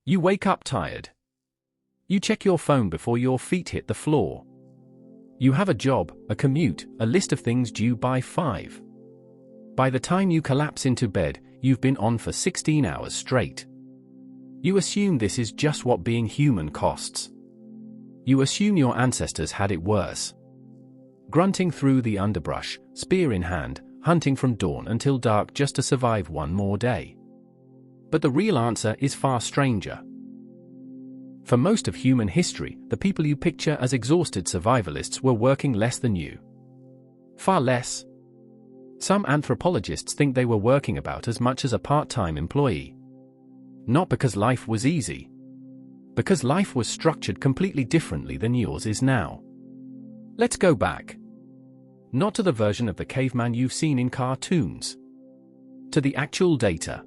You wake up tired. You check your phone before your feet hit the floor. You have a job, a commute, a list of things due by 5. By the time you collapse into bed, you've been on for 16 hours straight. You assume this is just what being human costs. You assume your ancestors had it worse. Grunting through the underbrush, spear in hand, hunting from dawn until dark just to survive one more day. But the real answer is far stranger. For most of human history, the people you picture as exhausted survivalists were working less than you. Far less. Some anthropologists think they were working about as much as a part-time employee. Not because life was easy. Because life was structured completely differently than yours is now. Let's go back. Not to the version of the caveman you've seen in cartoons. To the actual data.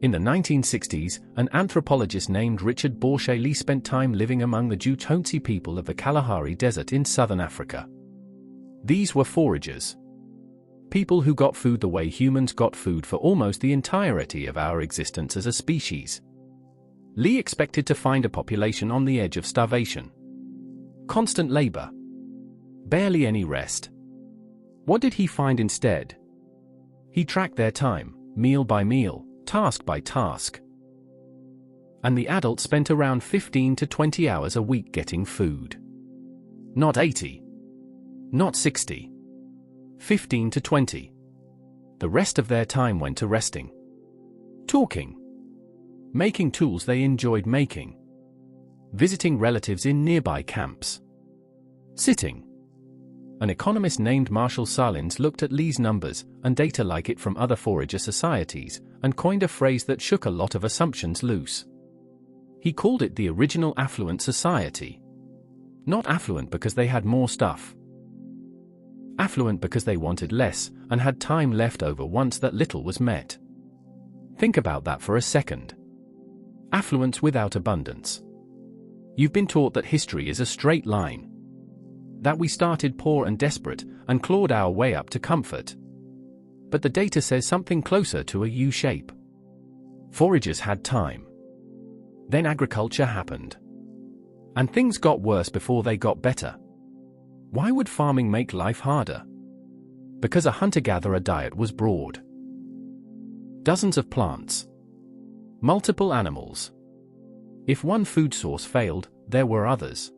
In the 1960s, an anthropologist named Richard Borshele spent time living among the Juchonsi people of the Kalahari Desert in southern Africa. These were foragers. People who got food the way humans got food for almost the entirety of our existence as a species. Lee expected to find a population on the edge of starvation. Constant labor. Barely any rest. What did he find instead? He tracked their time, meal by meal, task by task. And the adults spent around 15 to 20 hours a week getting food. Not 80. Not 60. 15 to 20. The rest of their time went to resting. Talking. Making tools they enjoyed making. Visiting relatives in nearby camps. Sitting. An economist named Marshall Salins looked at Lee's numbers and data like it from other forager societies and coined a phrase that shook a lot of assumptions loose. He called it the original affluent society. Not affluent because they had more stuff. Affluent because they wanted less and had time left over once that little was met. Think about that for a second. Affluence without abundance. You've been taught that history is a straight line. That we started poor and desperate and clawed our way up to comfort. But the data says something closer to a U-shape. Foragers had time. Then agriculture happened. And things got worse before they got better. Why would farming make life harder? Because a hunter-gatherer diet was broad. Dozens of plants. Multiple animals. If one food source failed, there were others.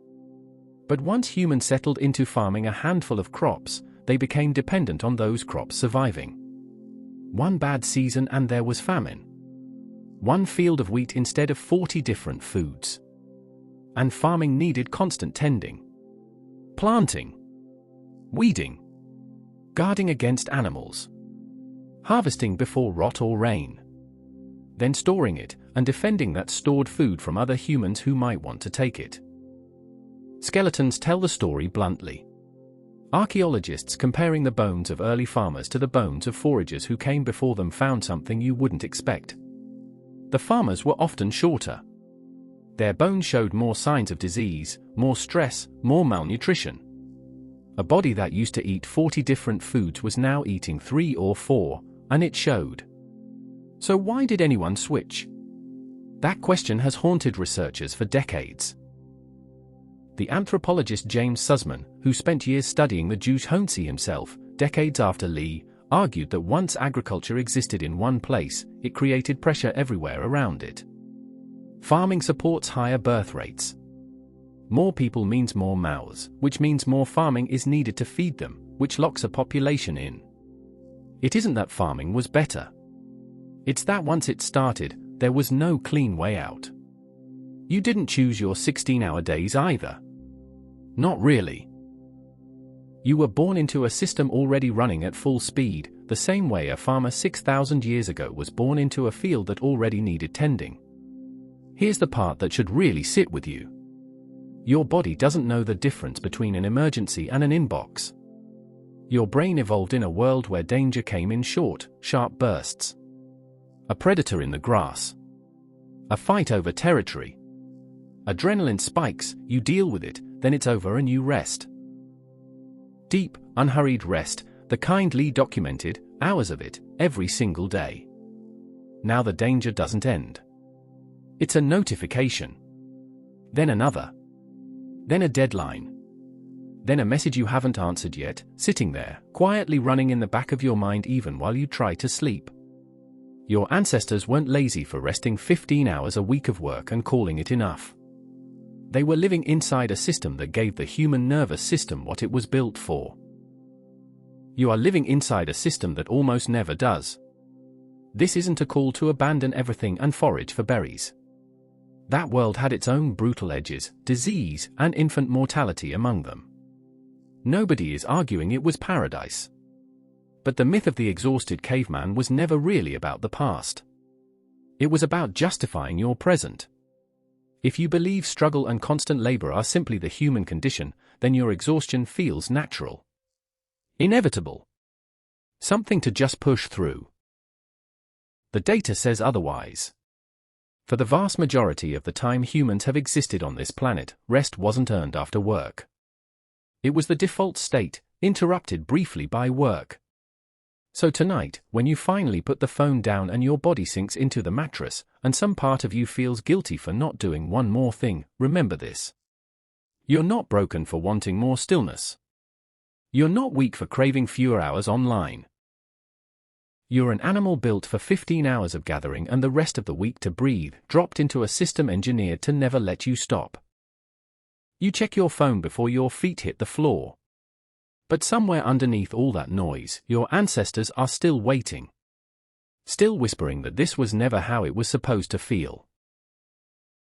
But once humans settled into farming a handful of crops, they became dependent on those crops surviving. One bad season and there was famine. One field of wheat instead of 40 different foods. And farming needed constant tending. Planting. Weeding. Guarding against animals. Harvesting before rot or rain. Then storing it and defending that stored food from other humans who might want to take it. Skeletons tell the story bluntly. Archaeologists comparing the bones of early farmers to the bones of foragers who came before them found something you wouldn't expect. The farmers were often shorter. Their bones showed more signs of disease, more stress, more malnutrition. A body that used to eat 40 different foods was now eating 3 or 4, and it showed. So why did anyone switch? That question has haunted researchers for decades. The anthropologist James Sussman, who spent years studying the Juchonsi himself, decades after Lee, argued that once agriculture existed in one place, it created pressure everywhere around it. Farming supports higher birth rates. More people means more mouths, which means more farming is needed to feed them, which locks a population in. It isn't that farming was better. It's that once it started, there was no clean way out. You didn't choose your 16-hour days either. Not really. You were born into a system already running at full speed, the same way a farmer 6,000 years ago was born into a field that already needed tending. Here's the part that should really sit with you. Your body doesn't know the difference between an emergency and an inbox. Your brain evolved in a world where danger came in short, sharp bursts. A predator in the grass. A fight over territory. Adrenaline spikes, you deal with it, then it's over and you rest. Deep, unhurried rest, the kind Lee documented, hours of it, every single day. Now the danger doesn't end. It's a notification. Then another. Then a deadline. Then a message you haven't answered yet, sitting there, quietly running in the back of your mind even while you try to sleep. Your ancestors weren't lazy for resting 15 hours a week of work and calling it enough. They were living inside a system that gave the human nervous system what it was built for. You are living inside a system that almost never does. This isn't a call to abandon everything and forage for berries. That world had its own brutal edges, disease, and infant mortality among them. Nobody is arguing it was paradise. But the myth of the exhausted caveman was never really about the past. It was about justifying your present. If you believe struggle and constant labor are simply the human condition, then your exhaustion feels natural. Inevitable. Something to just push through. The data says otherwise. For the vast majority of the time humans have existed on this planet, rest wasn't earned after work. It was the default state, interrupted briefly by work. So tonight, when you finally put the phone down and your body sinks into the mattress, and some part of you feels guilty for not doing one more thing, remember this. You're not broken for wanting more stillness. You're not weak for craving fewer hours online. You're an animal built for 15 hours of gathering and the rest of the week to breathe, dropped into a system engineered to never let you stop. You check your phone before your feet hit the floor. But somewhere underneath all that noise, your ancestors are still waiting. Still whispering that this was never how it was supposed to feel.